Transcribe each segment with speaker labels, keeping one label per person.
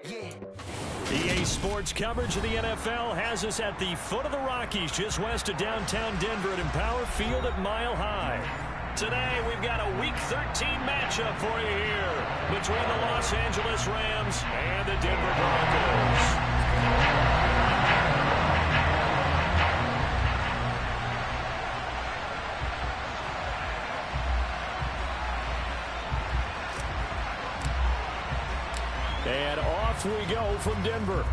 Speaker 1: EA Sports coverage of the NFL has us at the foot of the Rockies, just west of downtown Denver at Empower Field at Mile High. Today, we've got a Week 13 matchup for you here between the Los Angeles Rams and the Denver Broncos. And off we go from Denver.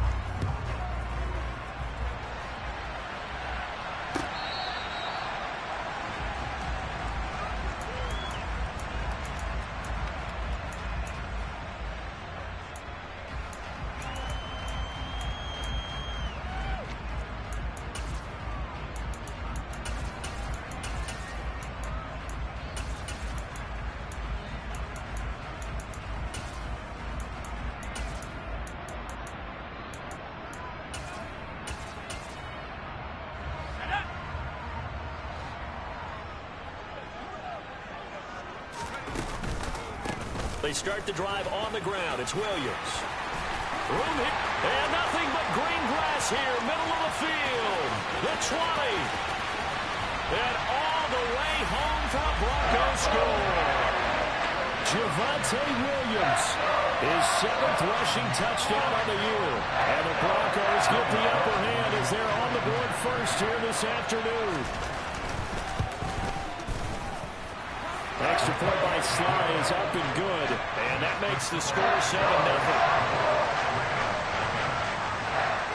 Speaker 1: They start the drive on the ground. It's Williams. Room hit, and nothing but green grass here, middle of the field. The 20. And all the way home for a Broncos score. Javonte Williams, his 7th rushing touchdown on the year. And the Broncos get the upper hand as they're on the board first here this afternoon. Extra point by Sly is up and good. And that makes the score 7-0.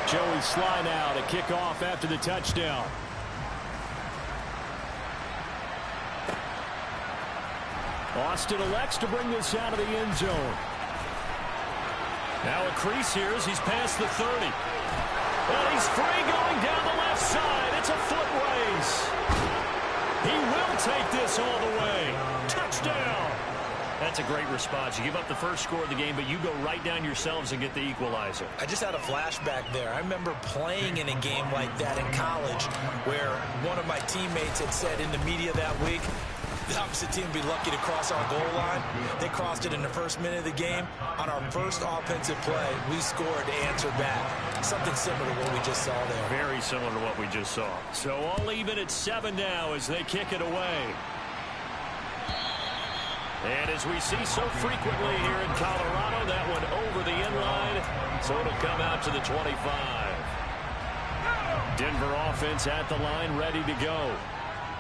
Speaker 1: Joey Sly now to kick off after the touchdown. Austin elects to bring this out of the end zone. Now a crease here as he's past the 30. And he's free going down the left side. It's a foot race. He will take this all the way. Touchdown. That's a great response. You give up the first score of the game, but you go right down yourselves and get the equalizer.
Speaker 2: I just had a flashback there. I remember playing in a game like that in college where one of my teammates had said in the media that week, the opposite team would be lucky to cross our goal line. They crossed it in the first minute of the game. On our first offensive play, we scored to answer back. Something similar to what we just saw there.
Speaker 1: Very similar to what we just saw. So all even at 7 now as they kick it away. And as we see so frequently here in Colorado, that one over the end line. So it'll come out to the 25. Denver offense at the line, ready to go.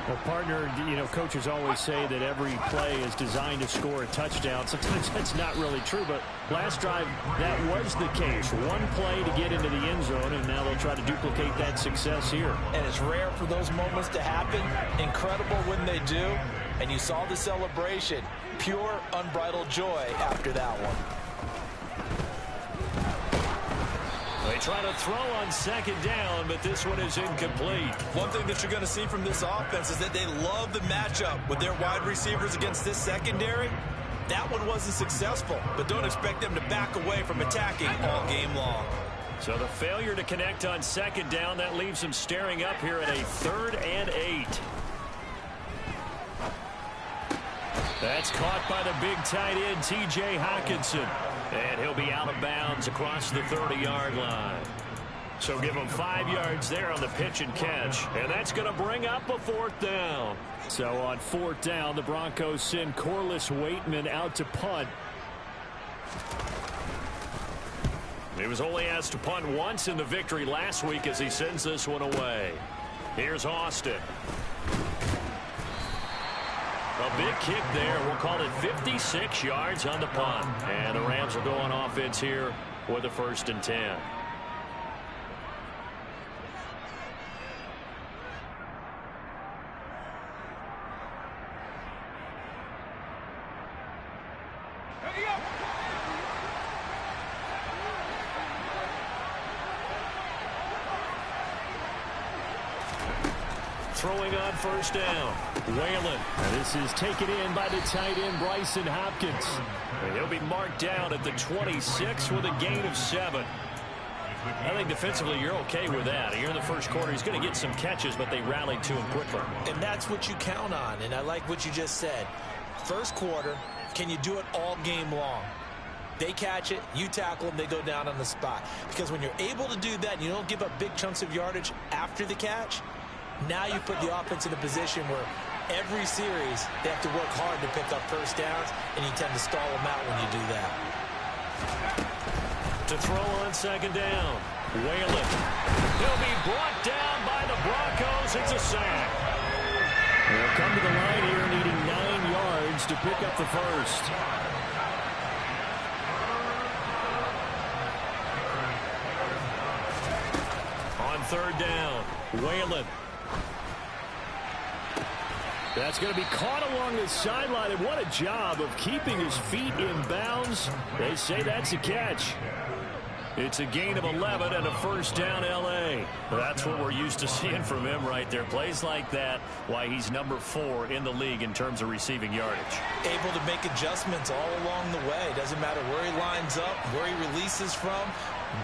Speaker 1: Well, partner, coaches always say that every play is designed to score a touchdown. Sometimes that's not really true, but last drive, that was the case. One play to get into the end zone, and now they'll try to duplicate that success here.
Speaker 2: And it's rare for those moments to happen. Incredible when they do. And you saw the celebration. Pure, unbridled joy after that one.
Speaker 1: They try to throw on second down, but this one is incomplete.
Speaker 2: One thing that you're going to see from this offense is that they love the matchup with their wide receivers against this secondary. That one wasn't successful, but don't expect them to back away from attacking all game long.
Speaker 1: So the failure to connect on second down, that leaves them staring up here at a 3rd and 8. That's caught by the big tight end, T.J. Hockenson. And he'll be out of bounds across the 30-yard line. So give him 5 yards there on the pitch and catch. And that's going to bring up a 4th down. So on 4th down, the Broncos send Corliss Waitman out to punt. He was only asked to punt once in the victory last week as he sends this one away. Here's Austin. A big kick there. We'll call it 56 yards on the punt. And the Rams will go on offense here with a 1st and 10. Throwing on 1st down. Whalen. And this is taken in by the tight end, Bryson Hopkins. And he'll be marked down at the 26 with a gain of 7. I think defensively you're okay with that. Here in the first quarter, he's going to get some catches, but they rallied to him quickly.
Speaker 2: And that's what you count on, and I like what you just said. First quarter, can you do it all game long? They catch it, you tackle them, they go down on the spot. Because when you're able to do that and you don't give up big chunks of yardage after the catch, now you put the offense in a position where every series they have to work hard to pick up first downs, and you tend to stall them out when you do that.
Speaker 1: To throw on second down, Whalen. He'll be brought down by the Broncos. It's a sack. They'll come to the line here needing 9 yards to pick up the first. On third down, Whalen. That's going to be caught along the sideline, and what a job of keeping his feet in bounds. They say that's a catch. It's a gain of 11 and a first down, L.A. That's what we're used to seeing from him right there. Plays like that, why he's number 4 in the league in terms of receiving yardage.
Speaker 2: Able to make adjustments all along the way. Doesn't matter where he lines up, where he releases from.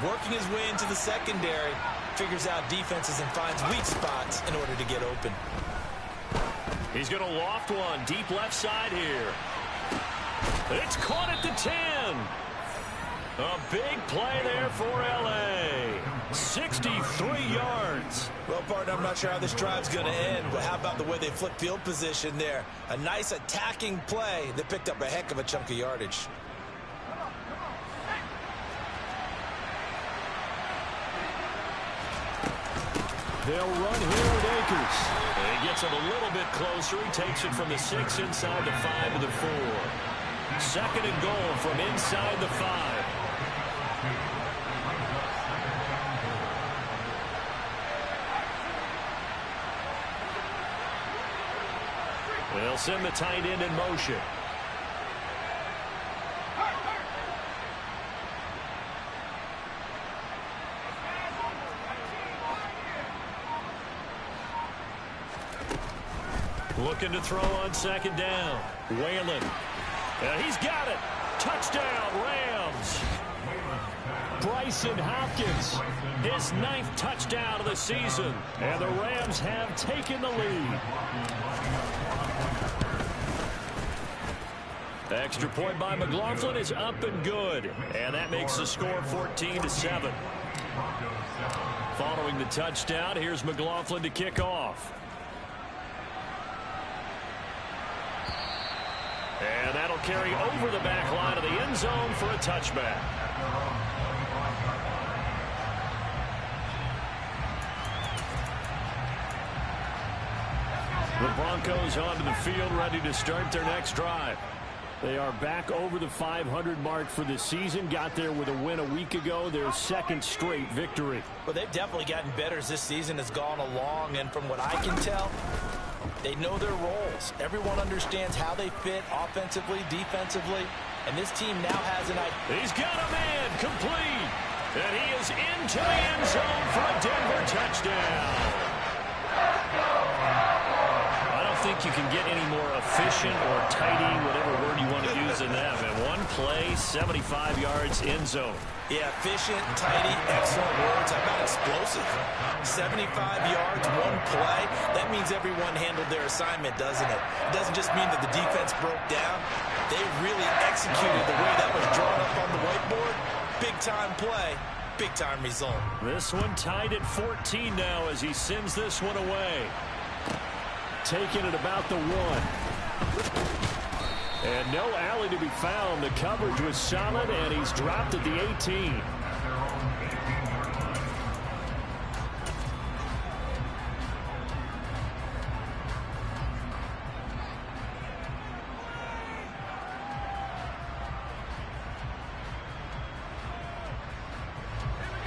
Speaker 2: Working his way into the secondary, figures out defenses and finds weak spots in order to get open.
Speaker 1: He's going to loft one deep left side here. It's caught at the 10. A big play there for L.A. 63 yards.
Speaker 2: Well, partner, I'm not sure how this drive's going to end, but how about the way they flip field position there? A nice attacking play that picked up a heck of a chunk of yardage.
Speaker 1: They'll run here with Akers. He gets it a little bit closer. He takes it from the 6 inside the 5 to the 4. Second and goal from inside the 5. They'll send the tight end in motion. Looking to throw on second down. Whalen. And he's got it. Touchdown, Rams. Bryson Hopkins, his 9th touchdown of the season. And the Rams have taken the lead. The extra point by McLaughlin is up and good. And that makes the score 14-7. Following the touchdown, here's McLaughlin to kick off. And that'll carry over the back line of the end zone for a touchback. The Broncos onto the field, ready to start their next drive. They are back over the 500 mark for the season. Got there with a win a week ago, their 2nd straight victory.
Speaker 2: Well, they've definitely gotten better as this season has gone along, and from what I can tell, they know their roles. Everyone understands how they fit offensively, defensively, and this team now has an idea.
Speaker 1: He's got a man complete, and he is into the end zone for a Denver touchdown. I don't think you can get any more efficient or tidy, whatever word you want to use in that. And one play, 75 yards in zone.
Speaker 2: Yeah, efficient, tidy, excellent words. How about explosive? 75 yards, one play. That means everyone handled their assignment, doesn't it? It doesn't just mean that the defense broke down. They really executed the way that was drawn up on the whiteboard. Big-time play, big-time result.
Speaker 1: This one tied at 14 now as he sends this one away. Taking it about the 1. And no alley to be found. The coverage was solid, and he's dropped at the 18.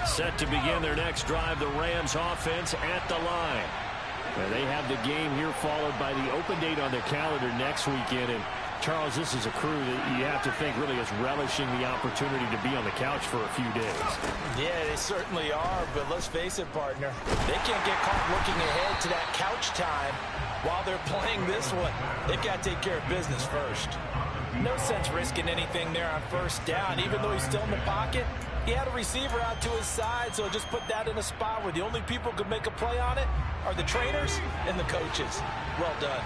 Speaker 1: Set to begin their next drive, the Rams offense at the line. And they have the game here followed by the open date on their calendar next weekend. And Charles, this is a crew that you have to think really is relishing the opportunity to be on the couch for a few days.
Speaker 2: Yeah, they certainly are, but let's face it, partner. They can't get caught looking ahead to that couch time while they're playing this one. They've got to take care of business first. No sense risking anything there on first down. Even though he's still in the pocket, he had a receiver out to his side, so just put that in a spot where the only people who could make a play on it are the trainers and the coaches. Well done.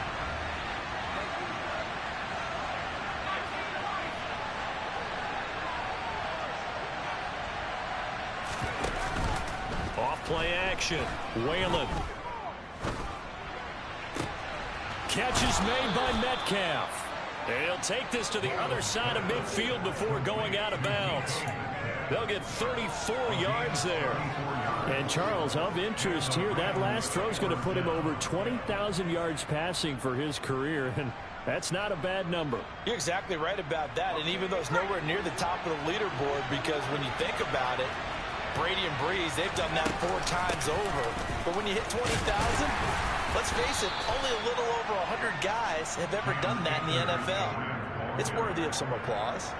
Speaker 1: Off play action. Whalen. Catch is made by Metcalf. And he'll take this to the other side of midfield before going out of bounds. They'll get 34 yards there. And Charles, of interest here, that last throw is going to put him over 20,000 yards passing for his career. And that's not a bad number.
Speaker 2: You're exactly right about that. And even though it's nowhere near the top of the leaderboard, because when you think about it, Brady and Breeze, they've done that 4 times over. But when you hit 20,000, let's face it, only a little over 100 guys have ever done that in the NFL. It's worthy of some applause.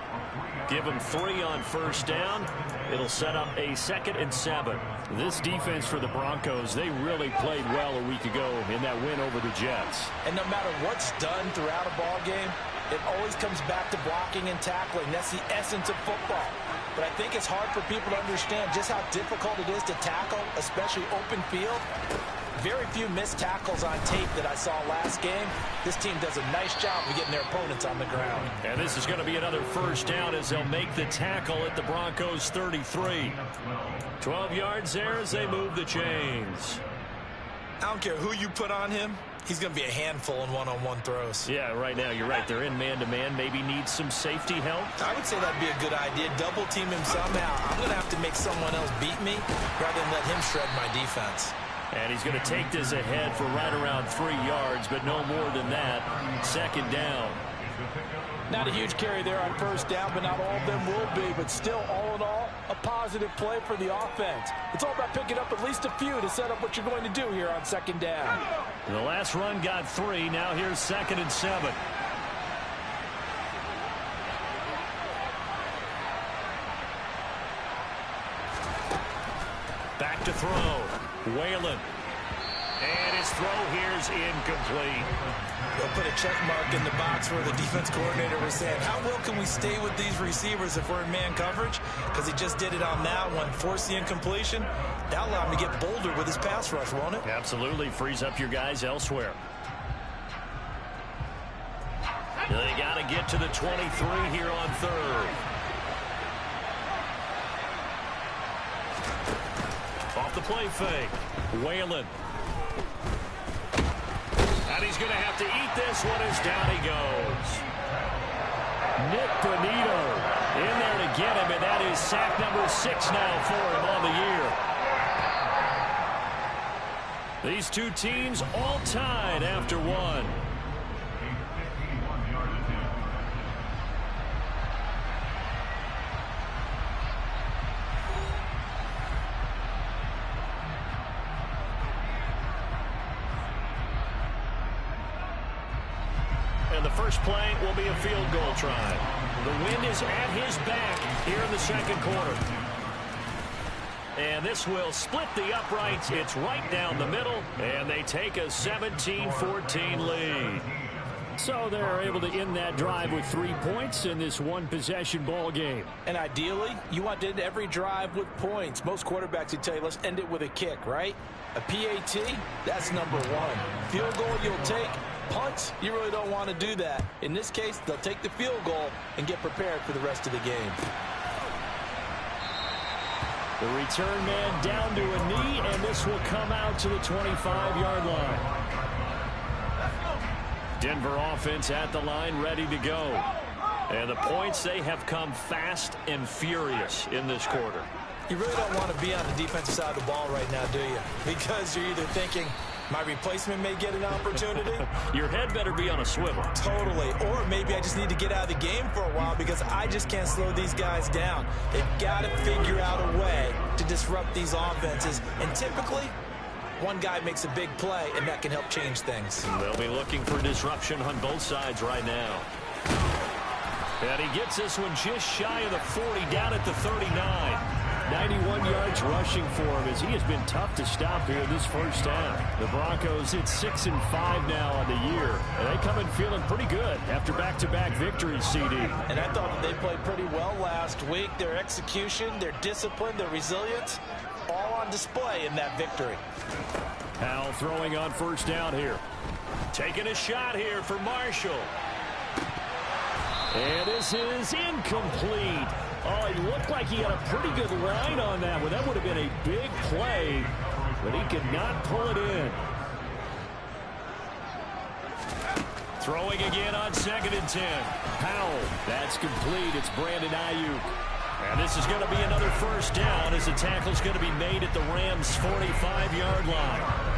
Speaker 1: Give them 3 on first down. It'll set up a 2nd and 7. This defense for the Broncos, they really played well a week ago in that win over the Jets.
Speaker 2: And no matter what's done throughout a ball game, it always comes back to blocking and tackling. That's the essence of football. But I think it's hard for people to understand just how difficult it is to tackle, especially open field. Very few missed tackles on tape that I saw last game. This team does a nice job of getting their opponents on the ground.
Speaker 1: And this is going to be another first down as they'll make the tackle at the Broncos 33. 12 yards there as they move the chains.
Speaker 2: I don't care who you put on him. He's going to be a handful in one-on-one throws.
Speaker 1: Yeah, right now, you're right. They're in man-to-man. Maybe needs some safety help.
Speaker 2: I would say that'd be a good idea. Double team him somehow. I'm going to have to make someone else beat me rather than let him shred my defense.
Speaker 1: And he's going to take this ahead for right around 3 yards, but no more than that. 2nd down.
Speaker 2: Not a huge carry there on first down, but not all of them will be. But still, all in all, a positive play for the offense. It's all about picking up at least a few to set up what you're going to do here on 2nd down.
Speaker 1: The last run got 3. Now here's 2nd and 7. Back to throw. Whalen. And his throw here is incomplete.
Speaker 2: They'll put a check mark in the box where the defense coordinator was saying, how well can we stay with these receivers if we're in man coverage? Because he just did it on that one, forced the incompletion. That'll allow him to get bolder with his pass rush, won't it?
Speaker 1: Absolutely. Frees up your guys elsewhere. They got to get to the 23 here on 3rd. Off the play fake. Whalen. And he's going to have to eat this one as down he goes. Nick Bonito in there to get him, and that is sack number 6 now for him on the year. These two teams all tied after 1. And the first play will be a field goal try. The wind is at his back here in the 2nd quarter. And this will split the uprights. It's right down the middle. And they take a 17-14 lead. So they're able to end that drive with 3 points in this one-possession ball game.
Speaker 2: And ideally, you want to end every drive with points. Most quarterbacks would tell you, let's end it with a kick, right? A PAT, that's number 1. Field goal you'll take. Punts, you really don't want to do that. In this case, they'll take the field goal and get prepared for the rest of the game.
Speaker 1: The return man down to a knee, and this will come out to the 25-yard line. Denver offense at the line, ready to go. And the points, they have come fast and furious in this quarter.
Speaker 2: You really don't want to be on the defensive side of the ball right now, do you? Because you're either thinking, my replacement may get an opportunity.
Speaker 1: Your head better be on a swivel.
Speaker 2: Totally. Or maybe I just need to get out of the game for a while because I just can't slow these guys down. They've got to figure out a way to disrupt these offenses. And typically, one guy makes a big play, and that can help change things.
Speaker 1: They'll be looking for disruption on both sides right now. And he gets this one just shy of the 40, down at the 39. 91 yards rushing for him as he has been tough to stop here this first half. The Broncos hit 6-5 now on the year, and they come in feeling pretty good after back-to-back victories, CD.
Speaker 2: And I thought that they played pretty well last week. Their execution, their discipline, their resilience, all on display in that victory.
Speaker 1: Howell throwing on first down here. Taking a shot here for Marshall. And this is incomplete. Oh, it looked like he had a pretty good line on that one. That would have been a big play, but he could not pull it in. Throwing again on 2nd and 10. Powell. That's complete. It's Brandon Ayuk. And this is going to be another first down as the tackle's going to be made at the Rams' 45-yard line.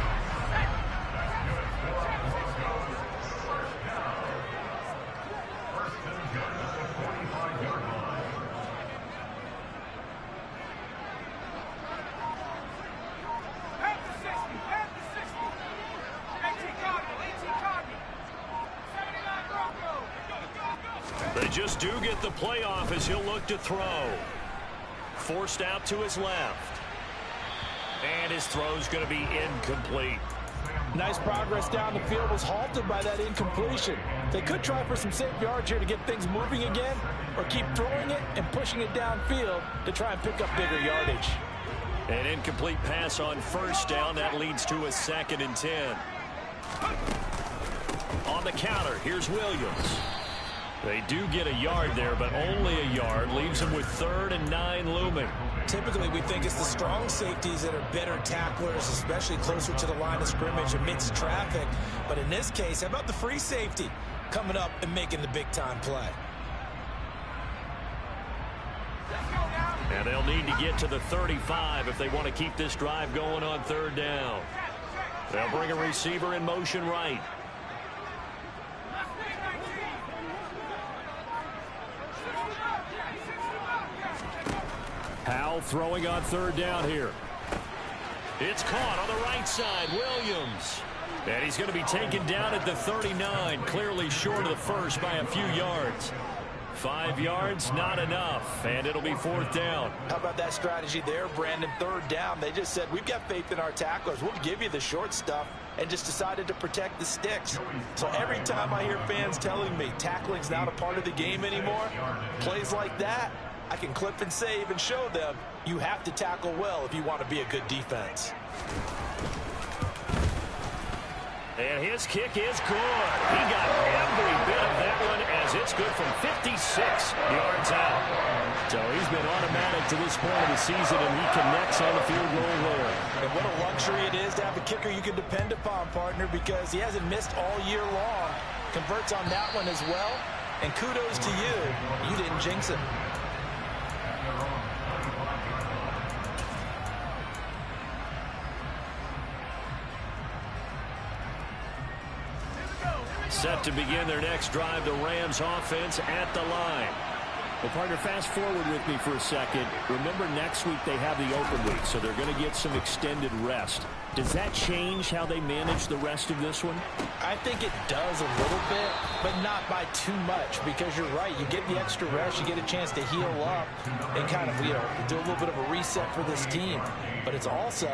Speaker 1: They just do get the playoff as he'll look to throw. Forced out to his left. And his throw's going to be incomplete.
Speaker 2: Nice progress down the field was halted by that incompletion. They could try for some safe yards here to get things moving again, or keep throwing it and pushing it downfield to try and pick up bigger yardage.
Speaker 1: An incomplete pass on first down. That leads to a 2nd and 10. On the counter, here's Williams. They do get a yard there, but only a yard. Leaves them with 3rd and 9 looming.
Speaker 2: Typically, we think it's the strong safeties that are better tacklers, especially closer to the line of scrimmage amidst traffic. But in this case, how about the free safety coming up and making the big-time play?
Speaker 1: And they'll need to get to the 35 if they want to keep this drive going on 3rd down. They'll bring a receiver in motion right. Powell throwing on 3rd down here. It's caught on the right side. Williams. And he's going to be taken down at the 39. Clearly short of the first by a few yards. 5 yards, not enough. And it'll be 4th down.
Speaker 2: How about that strategy there, Brandon? 3rd down. They just said, we've got faith in our tacklers. We'll give you the short stuff. And just decided to protect the sticks. So every time I hear fans telling me tackling's not a part of the game anymore, plays like that, I can clip and save and show them you have to tackle well if you want to be a good defense.
Speaker 1: And his kick is good. He got every bit of that one as it's good from 56 yards out. So he's been automatic to this point of the season, and he connects on the field goal there.
Speaker 2: And what a luxury it is to have a kicker you can depend upon, partner, because he hasn't missed all year long. Converts on that one as well. And kudos to you. You didn't jinx it.
Speaker 1: Set to begin their next drive, the Rams offense at the line. Well, partner, fast forward with me for a second. Remember, next week they have the open week, so they're going to get some extended rest. Does that change how they manage the rest of this one?
Speaker 2: I think it does a little bit, but not by too much, because you're right. You get the extra rest, you get a chance to heal up and kind of, do a little bit of a reset for this team. But it's also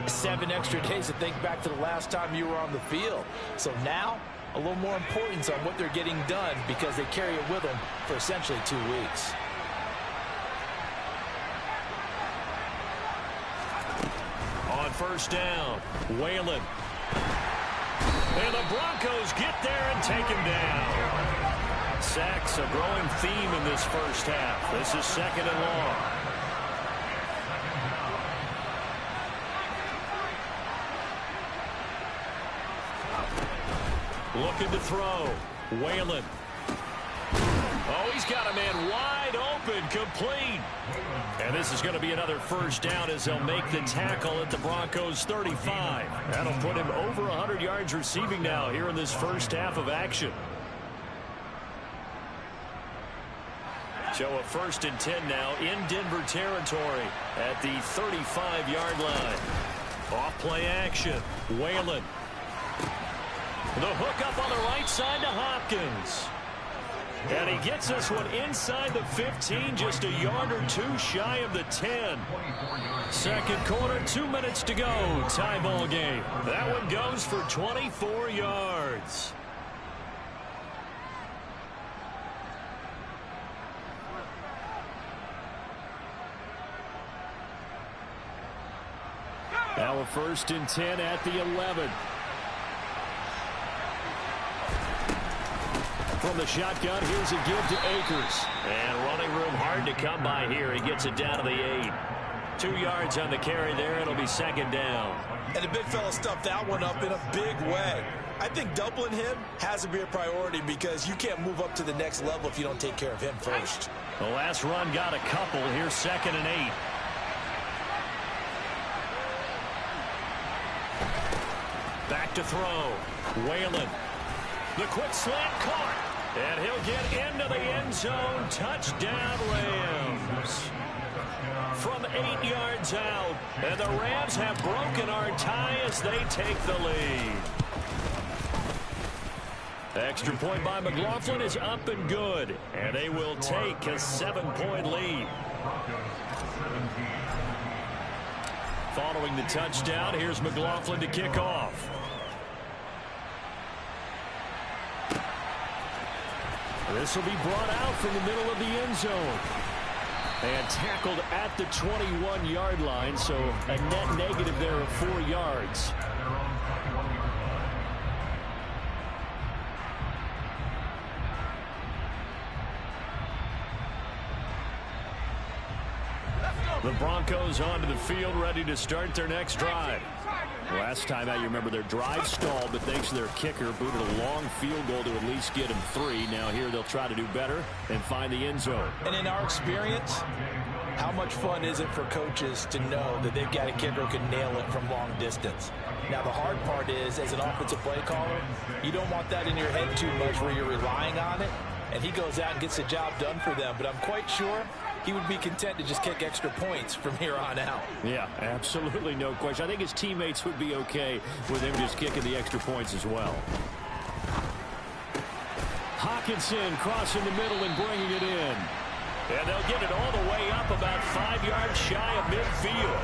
Speaker 2: 7 extra days to think back to the last time you were on the field. So now, a little more importance on what they're getting done because they carry it with them for essentially 2 weeks.
Speaker 1: On first down, Whalen. And the Broncos get there and take him down. Sacks a growing theme in this first half. This is 2nd and long. Looking to throw. Whalen. Oh, he's got a man wide open, complete. And this is going to be another first down as they'll make the tackle at the Broncos 35. That'll put him over 100 yards receiving now here in this first half of action. So a 1st and 10 now in Denver territory at the 35-yard line. Off play action. Whalen. The hook up on the right side to Hopkins. And he gets this one inside the 15, just a yard or 2 shy of the 10. Second quarter, 2 minutes to go. Tie ball game. That one goes for 24 yards. Now a 1st and 10 at the 11. From the shotgun, here's a give to Akers. And running room hard to come by here. He gets it down to the 8. 2 yards on the carry there. It'll be second down.
Speaker 2: And the big fella stuffed that one up in a big way. I think doubling him has to be a priority because you can't move up to the next level if you don't take care of him first.
Speaker 1: The last run got a couple. Here's second and 8. Back to throw. Whalen. The quick slant caught. And he'll get into the end zone. Touchdown, Rams. From 8 yards out. And the Rams have broken our tie as they take the lead. Extra point by McLaughlin is up and good. And they will take a 7-point lead. Following the touchdown, here's McLaughlin to kick off. This will be brought out from the middle of the end zone. And tackled at the 21-yard line, so a net negative there of 4 yards. The Broncos onto the field, ready to start their next drive. Last time out, you remember their drive stalled, but thanks to their kicker, booted a long field goal to at least get them 3. Now here they'll try to do better and find the end zone.
Speaker 2: And in our experience, how much fun is it for coaches to know that they've got a kicker who can nail it from long distance? Now the hard part is, as an offensive play caller, you don't want that in your head too much where you're relying on it, and he goes out and gets the job done for them. But I'm quite sure he would be content to just kick extra points from here on out.
Speaker 1: Yeah, absolutely no question. I think his teammates would be okay with him just kicking the extra points as well. Hawkinson crossing the middle and bringing it in. And they'll get it all the way up about 5 yards shy of midfield.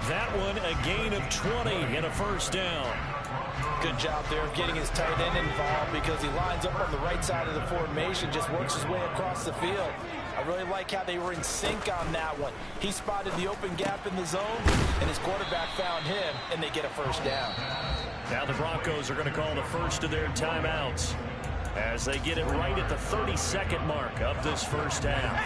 Speaker 1: That one a gain of 20 and a first down.
Speaker 2: Good job there of getting his tight end involved because he lines up on the right side of the formation, just works his way across the field. I really like how they were in sync on that one. He spotted the open gap in the zone, and his quarterback found him, and they get a first down.
Speaker 1: Now the Broncos are going to call the first of their timeouts as they get it right at the 32nd mark of this first half.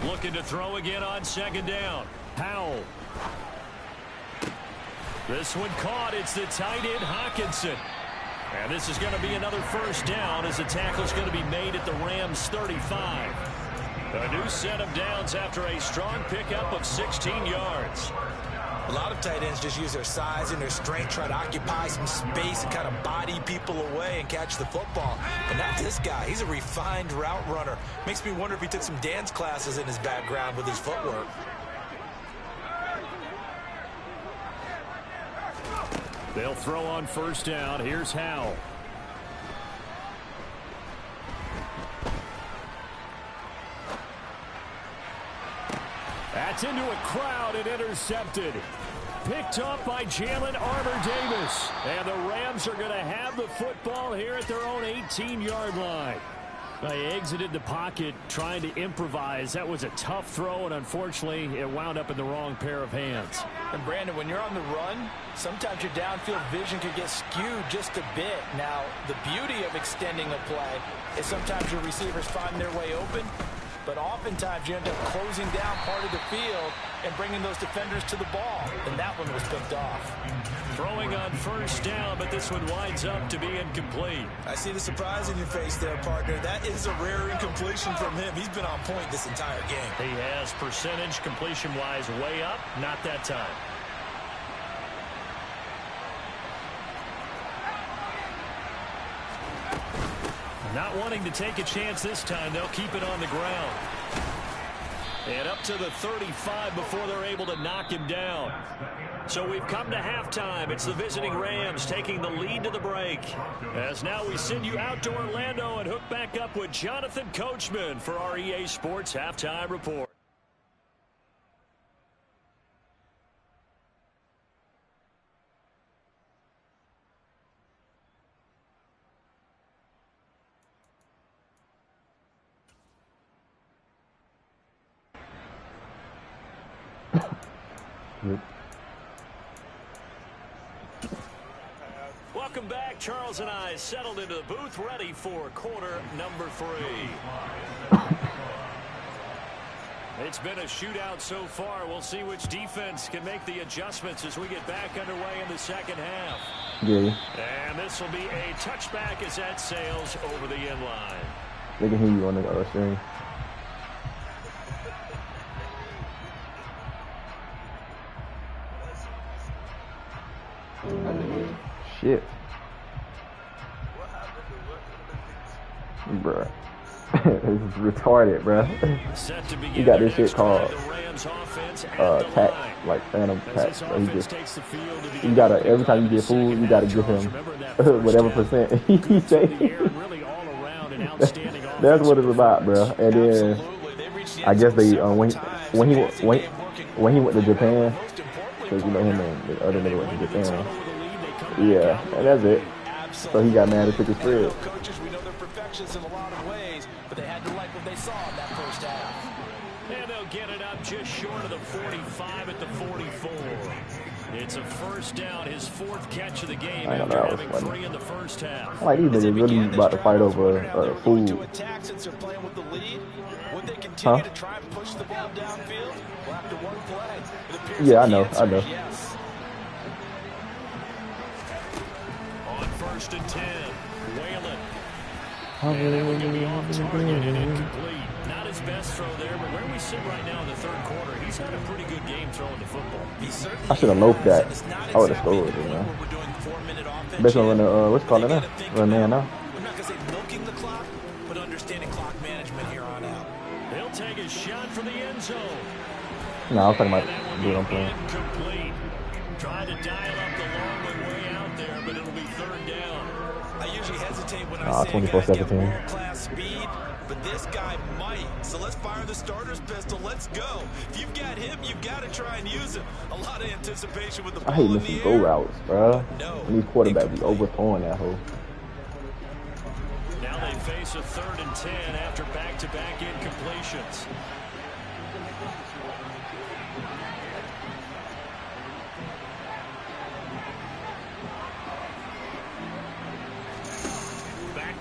Speaker 1: Looking to throw again on second down. Howell. This one caught. It's the tight end Hawkinson. And this is going to be another first down as the tackle is going to be made at the Rams 35. A new set of downs after a strong pickup of 16 yards.
Speaker 2: A lot of tight ends just use their size and their strength, try to occupy some space and kind of body people away and catch the football. But not this guy. He's a refined route runner. Makes me wonder if he took some dance classes in his background with his footwork.
Speaker 1: They'll throw on first down. Here's Howell. That's into a crowd and intercepted. Picked up by Jalen Armour-Davis. And the Rams are going to have the football here at their own 18-yard line. They exited the pocket trying to improvise. That was a tough throw, and unfortunately, it wound up in the wrong pair of hands.
Speaker 2: And, Brandon, when you're on the run, sometimes your downfield vision could get skewed just a bit. Now, the beauty of extending a play is sometimes your receivers find their way open, but oftentimes you end up closing down part of the field and bringing those defenders to the ball. And that one was picked off.
Speaker 1: Throwing on first down, but this one winds up to be incomplete.
Speaker 2: I see the surprise in your face there, partner. That is a rare incompletion from him. He's been on point this entire game.
Speaker 1: He has percentage completion-wise way up, not that time. Not wanting to take a chance this time, they'll keep it on the ground. And up to the 35 before they're able to knock him down. So we've come to halftime. It's the visiting Rams taking the lead to the break. As now we send you out to Orlando and hook back up with Jonathan Coachman for our EA Sports Halftime Report. Welcome back. Charles and I settled into the booth, ready for quarter number 3. It's been a shootout so far. We'll see which defense can make the adjustments as we get back underway in the second half.
Speaker 3: Yeah.
Speaker 1: And this will be a touchback as that sails over the end line.
Speaker 3: They can hear you on the string. Shit. Bruh. This is retarded, bruh. He got this shit called tax, like phantom tax. So you gotta, every time you get food, you gotta give him whatever percent he say. That's what it's about, bruh. And then I guess they when he went to Japan, because you know him and the other nigga went to Japan. Yeah, and that's it. So he got mad and took his spread.
Speaker 2: Coaches, we know they're perfectionists in a lot of ways, but they had to like what they saw in that first half.
Speaker 1: And they'll get it up just short of the 45 at the 44. It's a first down, his 4th catch of the game after having 3 in the first half.
Speaker 3: I like these niggas really about to fight over food.
Speaker 2: To attack since they're playing with the lead. Would they continue to try and push the ball downfield? Well, after one play, it appears
Speaker 3: yeah, I know.
Speaker 2: Yes.
Speaker 1: On 1st and 10, Whalen. And that one going to be off target and incomplete. Not his best throw there, but where we sit right now in the 3rd quarter, he's had a pretty good game throwing the football.
Speaker 3: I should have loafed that. I would have scored it, man. Best on running, what's it called now? Run man now.
Speaker 2: I'm not going to say milking the clock, but understanding clock management here on out.
Speaker 1: He'll take a shot from the end zone.
Speaker 3: No, I was talking about doing I'm playing.
Speaker 1: Incomplete. Trying to dial up the long way out there, but it'll be 3rd down.
Speaker 2: I usually hesitate when I say
Speaker 3: 24-17.
Speaker 2: world-class speed, but this guy might. So let's fire the starter's pistol. Let's go. If you've got him, you've got to try and use him. A lot of anticipation with the ball
Speaker 3: I hate
Speaker 2: in
Speaker 3: missing
Speaker 2: the
Speaker 3: go
Speaker 2: air.
Speaker 3: routes, bro. And these quarterbacks be overthrowing that hoe.
Speaker 1: Now they face a 3rd and 10 after back-to-back incompletions.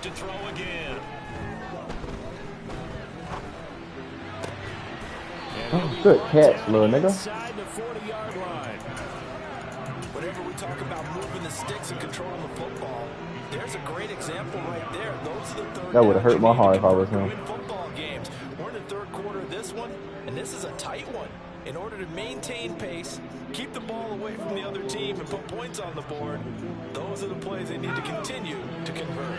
Speaker 1: To throw again.
Speaker 3: Oh, good catch, little nigga.
Speaker 1: Inside the 40-yard line.
Speaker 2: Whenever we talk about moving the sticks and controlling the football, there's a great example right there. Those are the third
Speaker 3: that would have hurt my heart if I was him.
Speaker 2: Football games. We're in the 3rd quarter of this one, and this is a tight one. In order to maintain pace, keep the ball away from the other team, and put points on the board, those are the plays they need to continue to convert.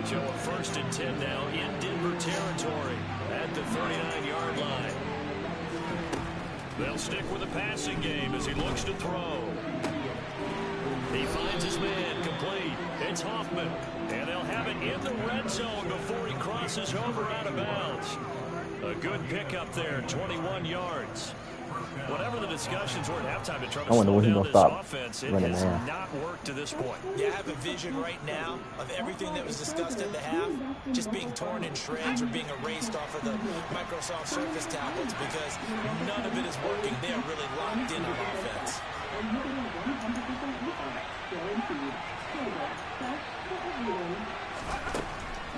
Speaker 1: So a 1st and 10 now in Denver territory at the 39-yard line. They'll stick with the passing game as he looks to throw. He finds his man complete. It's Hoffman. And they'll have it in the red zone before he crosses over out of bounds. A good pickup there, 21 yards. Whatever the discussions were at halftime to try to slow down this offense, it has not worked to this point.
Speaker 2: Yeah, I have a vision right now of everything that was discussed at the half just being torn in shreds or being erased off of the Microsoft Surface tablets because none of it is working. They are really locked in on offense.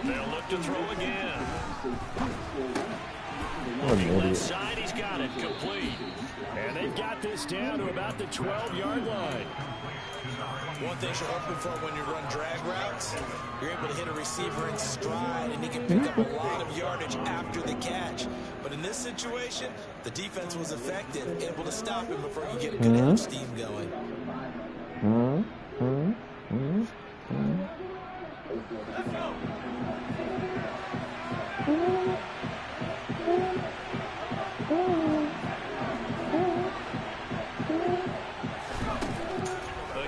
Speaker 1: They'll look to throw again.
Speaker 3: Left
Speaker 1: side, he's got it complete. And they've got this down to about the 12-yard line.
Speaker 2: One thing you're hoping for when you run drag routes, you're able to hit a receiver in stride, and he can pick up a lot of yardage after the catch. But in this situation, the defense was effective, able to stop him before you get a good head of steam going.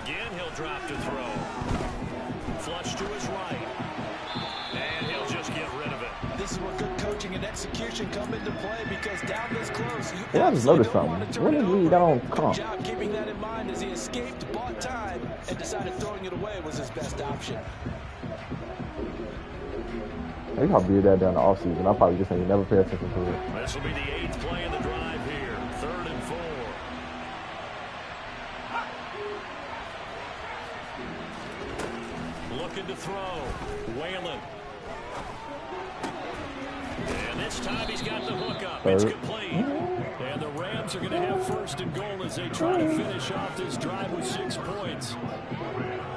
Speaker 1: Again, he'll drop to throw. Flush to his right. And he'll just get rid of it.
Speaker 2: This is where good coaching and execution come into play because down this close, you
Speaker 3: I just noticed something. When did we don't come?
Speaker 2: Good job keeping that in mind as he escaped, bought time, and decided throwing it away was his best option.
Speaker 3: They probably did that during the offseason. I probably just ain't never pay attention to it.
Speaker 1: This will be the 8th play of the drive here. 3rd and 4. looking to throw. Whalen. And this time he's got the hook up. It's complete. And the Rams are going to have 1st and goal as they try to finish off this drive with 6 points.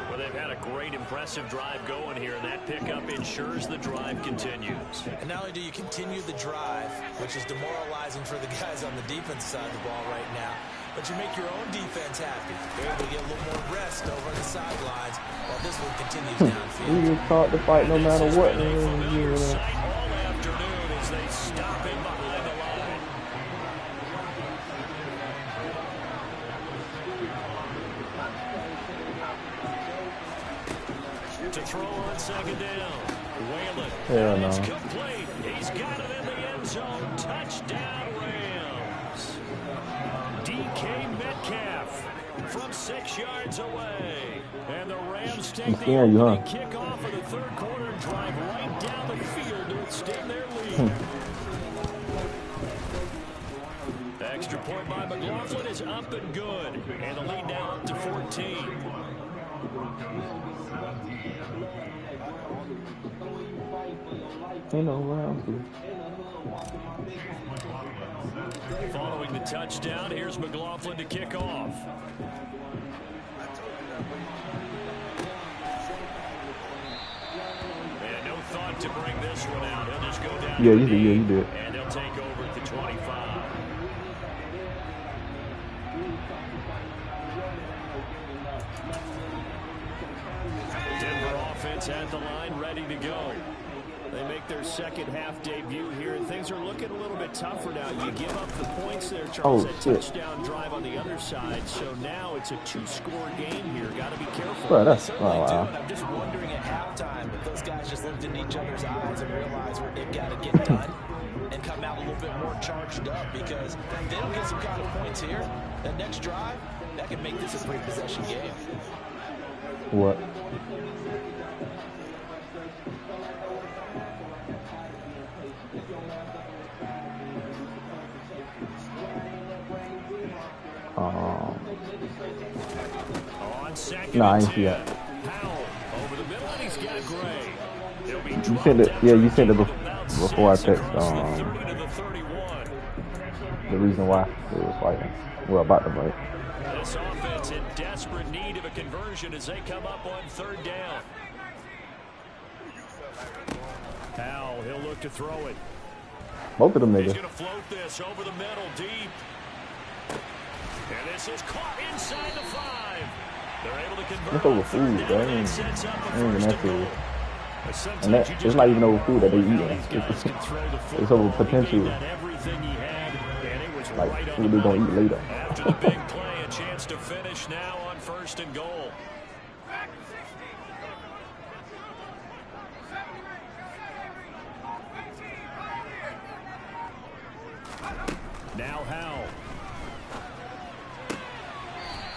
Speaker 1: Well, they've had a great, impressive drive going here, and that pickup ensures the drive continues.
Speaker 2: And not only do you continue the drive, which is demoralizing for the guys on the defense side of the ball right now, but you make your own defense happy. They're able to get a little more rest over the sidelines while this one continues downfield.
Speaker 3: You get taught to fight no matter what.
Speaker 1: All afternoon as they stop him behind the line. To throw on 2nd down. Whalen.
Speaker 3: Hell no.
Speaker 1: It's complete. He's got it in the end zone. Touchdown, Rams. DK Metcalf from 6 yards away. And the Rams take the opening kickoff of the 3rd quarter and drive right down the field to extend their lead. Extra point by McLaughlin is up and good. And the lead now up to 14. Following the touchdown, here's McLaughlin to kick off. And no thought to bring this one out. He'll just go down.
Speaker 3: Yeah, you did.
Speaker 1: And he'll take over at the 25. Denver offense at the line, ready to go. They make their 2nd half debut here, and things are looking a little bit tougher now. You give up the points there, Charles, that touchdown drive on the other side, so now it's a 2-score game here. Got to be careful.
Speaker 3: Well, that's,
Speaker 2: I'm just wondering at halftime if those guys just looked in each other's eyes and realized what they've got to get done and come out a little bit more charged up, because if they don't get some kind of points here, that next drive, that can make this a 3-possession game.
Speaker 3: What? Nah, I ain't see that. You sent it, yeah, you sent it before I text the reason why it was fighting. Well, about to fight.
Speaker 1: This offense in desperate need of a conversion as they come up on 3rd down. Powell, he'll look to throw it.
Speaker 3: Both of them niggas.
Speaker 1: He's going to float this over the middle deep. And this is caught inside the 5. They're able to convert.
Speaker 3: It's over food, bro. Ain't even that serious. And that, it's not even over food that they eating. It's over potential. Like food they're gonna eat later.
Speaker 1: After the big play, a chance to finish now on 1st and goal. Now Howell.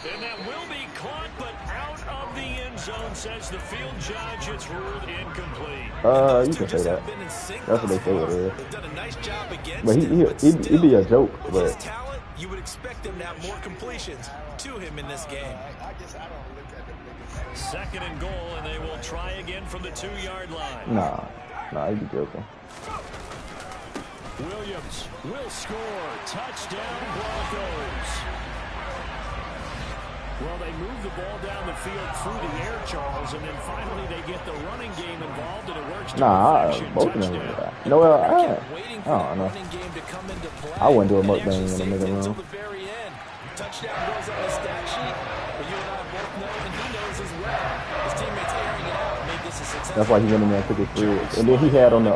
Speaker 1: And that will be caught, but out of the end zone, says the field judge. It's ruled incomplete.
Speaker 3: You can say that. That's what they say it is. But he'd be a joke. But
Speaker 2: his talent, you would expect him to have more completions to him in this game.
Speaker 1: 2nd and goal, and they will try again from the 2-yard line.
Speaker 3: Nah, he'd be joking.
Speaker 1: Williams will score. Touchdown, Broncos. Well, they move the ball down the field through the air, Charles, and then finally they get the running game involved, and it works to perfection.
Speaker 3: Both of them. No, I don't know. I wouldn't do a mukbang in the middle room.
Speaker 2: Touchdown goes on the stat sheet, but you and I both know, and he knows as well. His teammates airing it out made this a success.
Speaker 3: That's why he went in there and took his ribs. And then he had on the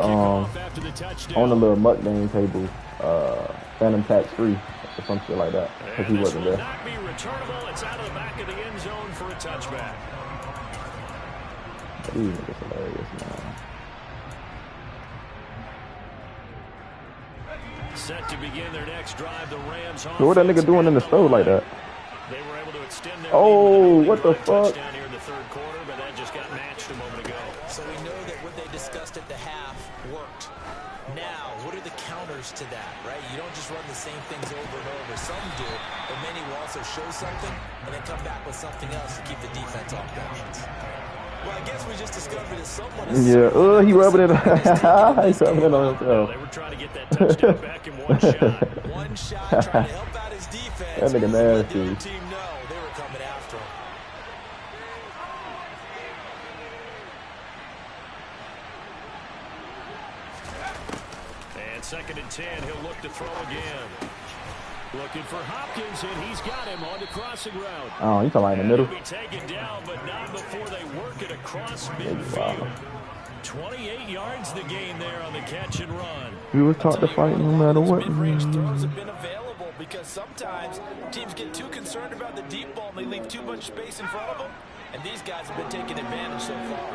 Speaker 3: little mukbang table, Phantom Tax Free or some shit like that, because he wasn't there.
Speaker 1: Not be returnable. It's out of the back of the end zone for a touchback.
Speaker 3: These niggas hilarious, man.
Speaker 1: Set to begin their next drive, the Rams.
Speaker 3: So what that nigga doing in the stove like that?
Speaker 1: They were able to extend their
Speaker 3: lead what the fuck?
Speaker 1: Down here in the 3rd quarter, but that just got matched a moment ago.
Speaker 2: So we know that what they discussed at the half worked. Now, what are the counters to that, right? You don't just run the same things over and over. Some do, but many will also show something and then come back with something else to keep the defense off balance. Well, I guess we just discovered that someone is
Speaker 3: he rubbing it. He's rubbing it on himself.
Speaker 1: They were trying to get that touchdown back in one shot.
Speaker 2: One shot trying to help out his defense.
Speaker 3: That nigga
Speaker 2: Let the
Speaker 3: nasty.
Speaker 2: other team know they were coming after him.
Speaker 1: And 2nd and 10, he'll look to throw again. Looking for Hopkins, and he's got him on the crossing route.
Speaker 3: Oh, he's talking in the middle.
Speaker 1: He'll be taken down, but not before they work it across midfield.
Speaker 3: Wow.
Speaker 1: 28 yards the gain there on the catch and run.
Speaker 3: We was taught to fight no matter what.
Speaker 2: Mid-range throws have been available because sometimes teams get too concerned about the deep ball and they leave too much space in front of them. And these guys have been taking advantage so far.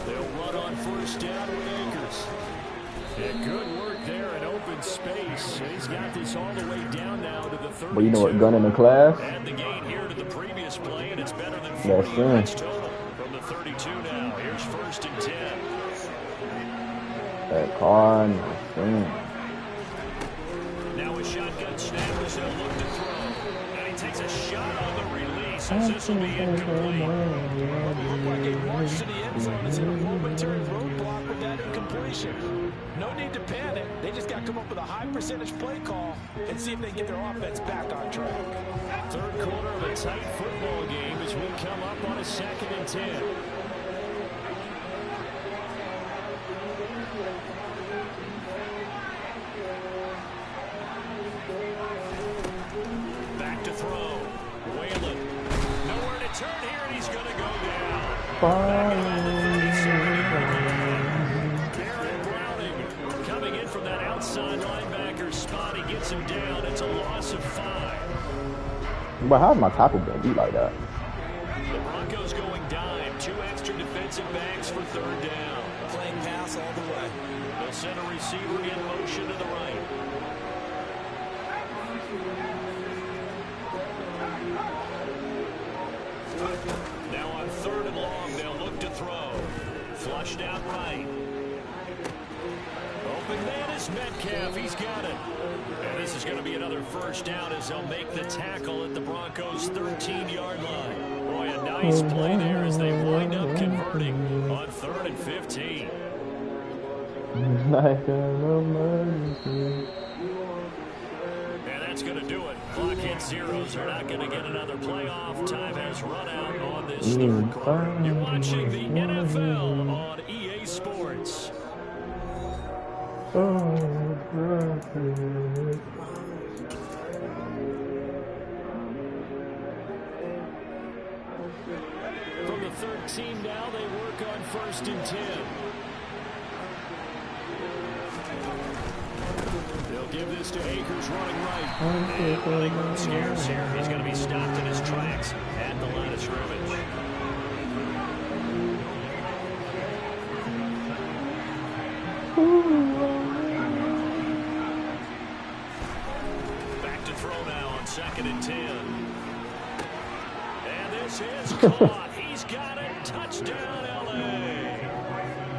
Speaker 1: They'll run on 1st down with Akers. Yeah, good work there in open space. He's got this all the way down now to the 32.
Speaker 3: But you know what, gun in the class?
Speaker 1: And the gain here to the previous play, and it's better than 40 yards total from the 32 now. Here's 1st and 10.
Speaker 3: That car.
Speaker 1: Now a shotgun snap as they'll look to throw. And he takes a shot on the release as this will be incomplete.
Speaker 2: It looked like a march to the end zone as hit a momentary roadblock with that incompletion. No need to panic. They just got to come up with a high percentage play call and see if they can get their offense back on track.
Speaker 1: 3rd quarter of a tight football game as we come up on a 2nd and 10. Back to throw. Whalen. Nowhere to turn here, and he's going to go down. Coming in from that outside linebacker spot, he gets him down. It's a loss of 5.
Speaker 3: But how's my tackle gonna be like that?
Speaker 1: The Broncos going dime. 2 extra defensive backs for 3rd down.
Speaker 2: Playing pass all the way.
Speaker 1: They'll send a receiver in motion to the right. Now on 3rd and long, they'll look to throw. Flushed out right. Open man is Metcalf. He's got it. And this is going to be another 1st down as they'll make the tackle at the Broncos' 13-yard line. Boy, a nice play there as they wind up converting on 3rd and 15.
Speaker 3: Like an emergency.
Speaker 1: And that's going to do it. Clock hits zeros. They're not going to get another playoff. Time has run out on this 3rd quarter. You're watching the NFL on EA Sports.
Speaker 3: Oh,
Speaker 1: From the 13 now, they work on 1st and 10. They'll give this to Akers running right. And running room scarce here. He's going to be stopped in his tracks at the line of scrimmage. Back to throw now on 2nd and 10. And this is caught. He's got it. Touchdown, L.A.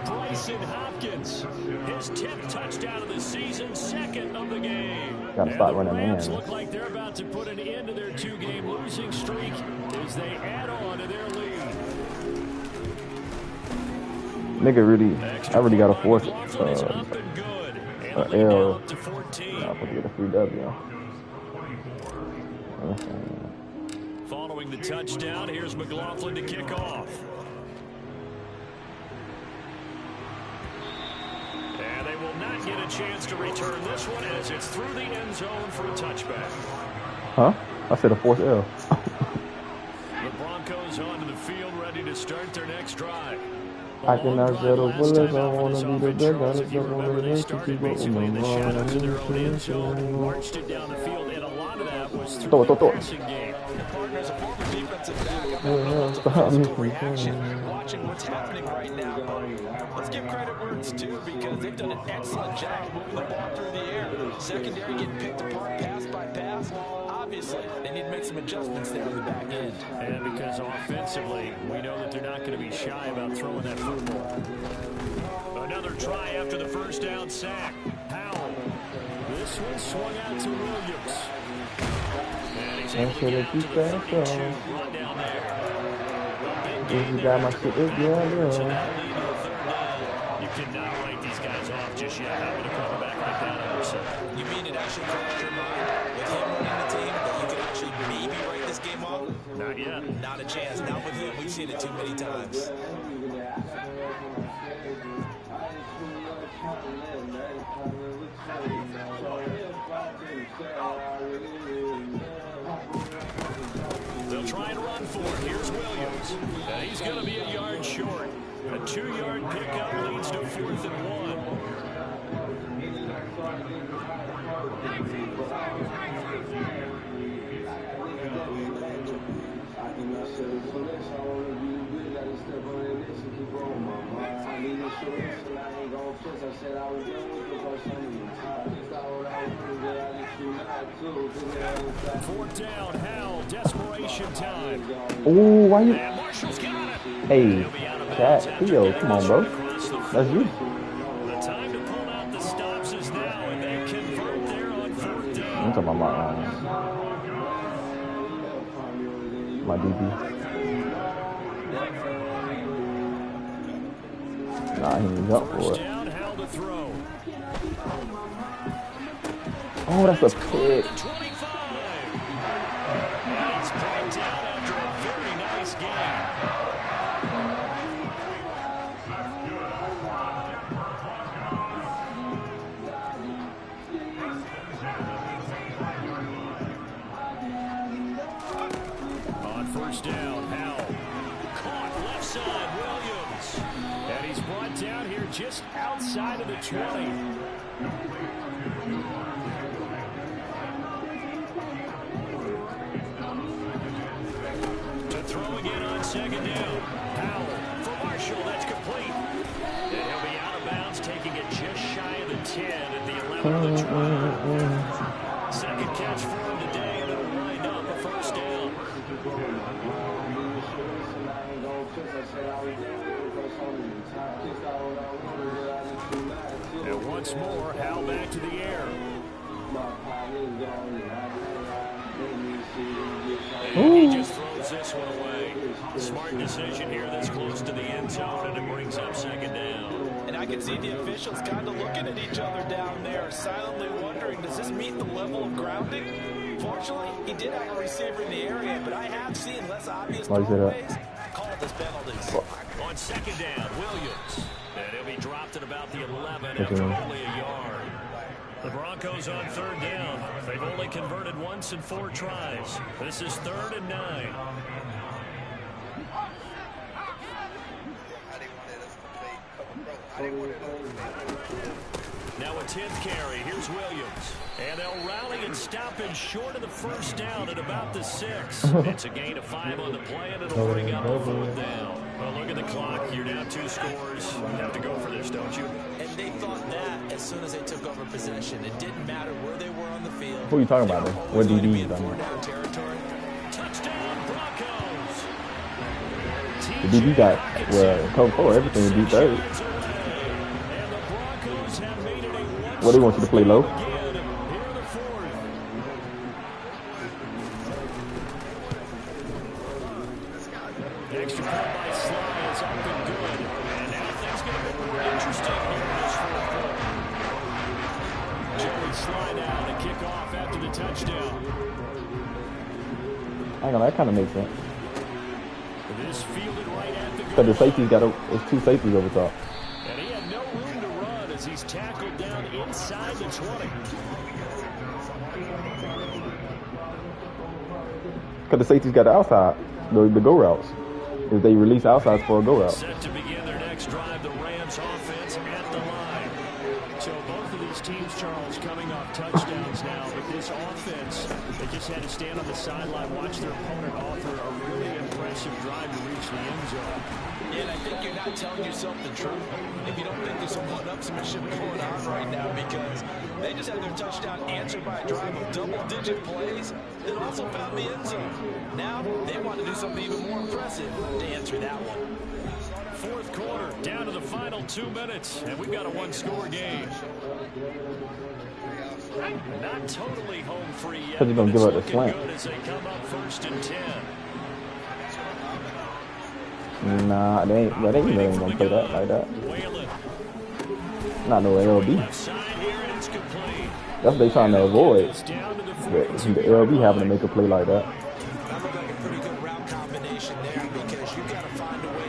Speaker 1: Bryson Hopkins. His 10th touchdown of the season, 2nd of the game.
Speaker 3: Gotta stop running man.
Speaker 1: Rams look like they're about to put an end to their 2-game losing streak as they add on to their lead.
Speaker 3: Nigga really, I really got a force L. I'll get a free W.
Speaker 1: Following the touchdown, here's McLaughlin to kick off. And they will not get a chance to return this one as it's through the end zone for a touchback.
Speaker 3: Huh? I said a fourth L.
Speaker 1: The Broncos onto the field ready to start their next drive.
Speaker 3: I cannot settle for less. I want to be the best. I just want to make to keep up with
Speaker 1: Marched it down the field, and a lot of that was through
Speaker 3: the
Speaker 1: passing game.
Speaker 2: Partners, a former defensive back. I'm reaction, watching what's happening right now. But let's give credit where it's due because they've done an excellent job moving the ball through the air. Secondary getting picked apart pass by pass. Obviously, they need to make some adjustments there in the back end.
Speaker 1: And because offensively, we know that they're not going to be shy about throwing that football. Another try after the 1st down sack. Powell. This one swung out to Williams. And he's able to get out to the 32. Run down there. gain
Speaker 3: You
Speaker 1: there
Speaker 3: got my
Speaker 1: after
Speaker 3: shit.
Speaker 1: going
Speaker 3: Yeah,
Speaker 1: backwards, and
Speaker 3: yeah.
Speaker 1: that'll lead to a third down. You cannot write these guys off just yet. How would a quarterback like that Emerson?
Speaker 2: You mean it actually crossed your mind with him running the team that you could actually maybe write this game off?
Speaker 1: Not yet.
Speaker 2: Not a chance. Not with him. We've seen it too many times.
Speaker 1: They'll try and run for it. Here's Williams. And he's going to be a yard short. A 2-yard pickup leads to 4th and 1. Fourth down, Howell, desperation time.
Speaker 3: Ooh, why you?
Speaker 1: And Marshall's got it.
Speaker 3: Hey, Chad, Theo, come on, bro. That's you.
Speaker 1: The time to pull out the stops is now, and they convert there on 4th down.
Speaker 3: I'm talking about my DB. Nah, he needs up for it.
Speaker 1: Down, Howell to throw.
Speaker 3: Oh, that's a pick.
Speaker 1: 25. And it's brought down after a very nice game. On first down, Howell. Caught left side, Williams. And he's brought down here just outside of the 20. To throw again on second down. Howell for Marshall, that's complete. And he'll be out of bounds, taking it just shy of the 10 at the 11 of the 12. Second catch for him today, and it'll wind up a first down. And once more, Howell back to the air. And he just throws this one away. Smart decision here that's close to the end zone, and it brings up second down.
Speaker 2: And I can see the officials kind of looking at each other down there, silently wondering, does this meet the level of grounding? Fortunately, he did have a receiver in the area, but I have seen less obvious throwaways call this penalties.
Speaker 1: On second down, Williams. And he'll be dropped at about the 11 after only a yard. The Broncos on third down. They've only converted once in 4 tries. This is 3rd and 9. Now a 10th carry. Here's Williams. And they'll rally and stop him short of the first down at about the 6. It's a gain of 5 on the play, and it'll bring up a 4th down. Well, look at the clock. You're down 2 scores. You have to go for this, don't you?
Speaker 2: And they thought that as soon as they took over possession. It didn't matter where they were on the field.
Speaker 3: Who are you talking about, man? What DB you talking about?
Speaker 1: Touchdown, Broncos.
Speaker 3: The DB got, well, Coach Cole, everything would be third. What, they want you to play low?
Speaker 1: Extra point by Sly is up and good. And now things get a bit more interesting here in this 4th quarter. Joey Sly now to kick off after the touchdown.
Speaker 3: Hang on, that kind of makes sense.
Speaker 1: This fielded right at the goal.
Speaker 3: Because the safety's got it's 2 safeties over top.
Speaker 1: And he had no room to run as he's tackled down inside the 20.
Speaker 3: Because the safety's got the outside, the go routes. If they release outsides for a go route.
Speaker 1: Set to begin their next drive, the Rams offense at the line. So both of these teams, Charles, coming off touchdowns now, but this offense, they just had to stand on the sideline, watch their opponent offer a really impressive drive to reach the end zone.
Speaker 2: And I think you're not telling yourself the truth if you don't think there's some one-upsmanship going on right now, because they just had their touchdown answered by a drive of double-digit plays that also found the end zone. Now they want to do something even more impressive to answer that one.
Speaker 1: 4th quarter, down to the final 2 minutes, and we've got a 1-score game. Not totally home free yet,
Speaker 3: Because you're going to give up the
Speaker 1: looking
Speaker 3: slant.
Speaker 1: good as they come up 1st and 10.
Speaker 3: Nah, they ain't gonna play that like that. Not no LB. That's what they trying to avoid. The LB having to make a play like that.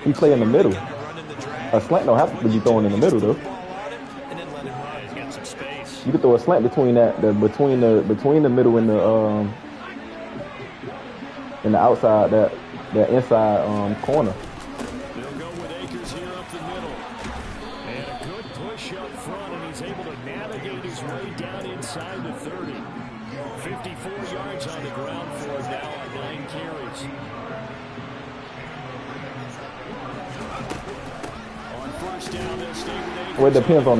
Speaker 3: He play in the middle. A slant don't have to be thrown in the middle though. You can throw a slant between between the middle and the outside that inside corner.
Speaker 1: They'll go with Akers here up the middle. And a good push up front, and he's able to navigate his way down inside the 30. 54 yards on the ground for him now on 9 carries. On first down, they'll stay with Akers.
Speaker 3: Well, it depends on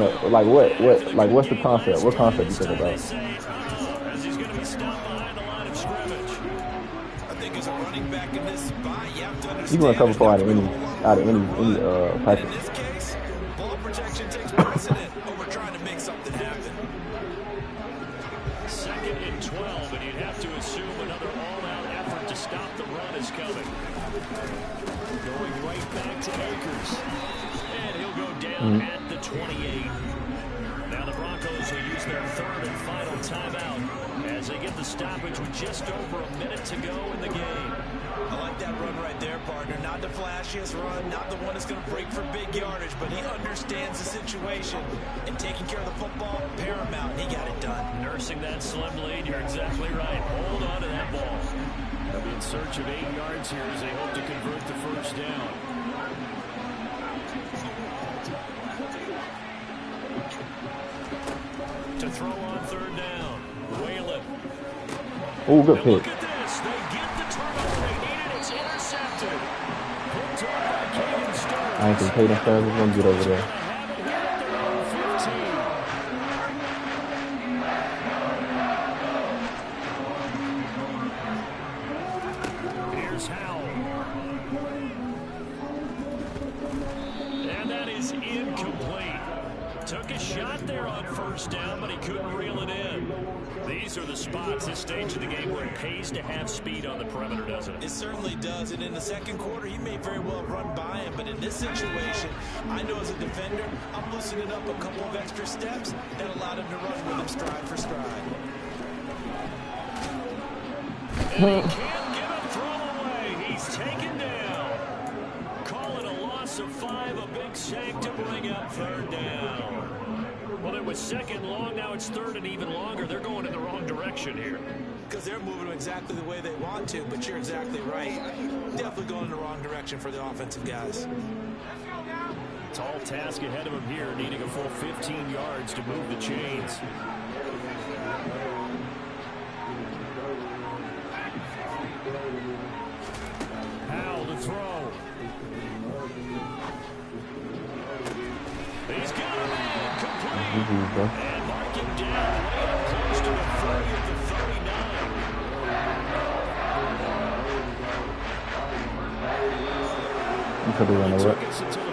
Speaker 3: what's the concept? What concept you think about?
Speaker 1: As he's going to be stopped behind the line of scrimmage.
Speaker 2: I think as a running back in this spot, you have to understand.
Speaker 3: You can cover for out of any package.
Speaker 2: In this case, ball protection takes precedent over trying to make something happen.
Speaker 1: 2nd and 12, and you'd have to assume another all-out effort to stop the run is coming. Going right back to Akers. And he'll go down at the 28. Now the Broncos will use their 3rd and final timeout as they get the stoppage with just over a minute to go in the game.
Speaker 2: I like that run right there, partner. Not the flashiest run, not the one that's going to break for big yardage, but he understands the situation, and taking care of the football, paramount. He got it done.
Speaker 1: Nursing that slim lead, you're exactly right. Hold on to that ball. They'll be in search of 8 yards here as they hope to convert the first down. To throw on 3rd down. Whalen.
Speaker 3: Oh, good pick.
Speaker 1: Look at this. They get the turnover they needed. It's intercepted. Picked off by Caden Stone.
Speaker 3: I ain't gonna pay them fast. We're gonna get over there.
Speaker 1: Here's Howell. And that is incomplete. Took a shot there on first down, but he couldn't reel it in. These are the spots, this stage of the game, where it pays to have speed on the perimeter, doesn't it?
Speaker 2: It certainly does, and in the second quarter, he may very well run by him, but in this situation, I know as a defender, I'm loosening up a couple of extra steps that allowed him to run with him stride for stride.
Speaker 1: And he can't get a throw away. He's taken down. Call it a loss of 5, a big sack to bring up 3rd down. Well, it was 2nd long, now it's 3rd and even longer. They're going in the wrong direction here.
Speaker 2: Because they're moving exactly the way they want to, but you're exactly right. Definitely going in the wrong direction for the offensive guys.
Speaker 1: Tall task ahead of him here, needing a full 15 yards to move the chains. Howell to throw. He's got him in. Complete. And mark him down way up close to the 30 at the 39.
Speaker 3: You could have run away.
Speaker 1: Took us until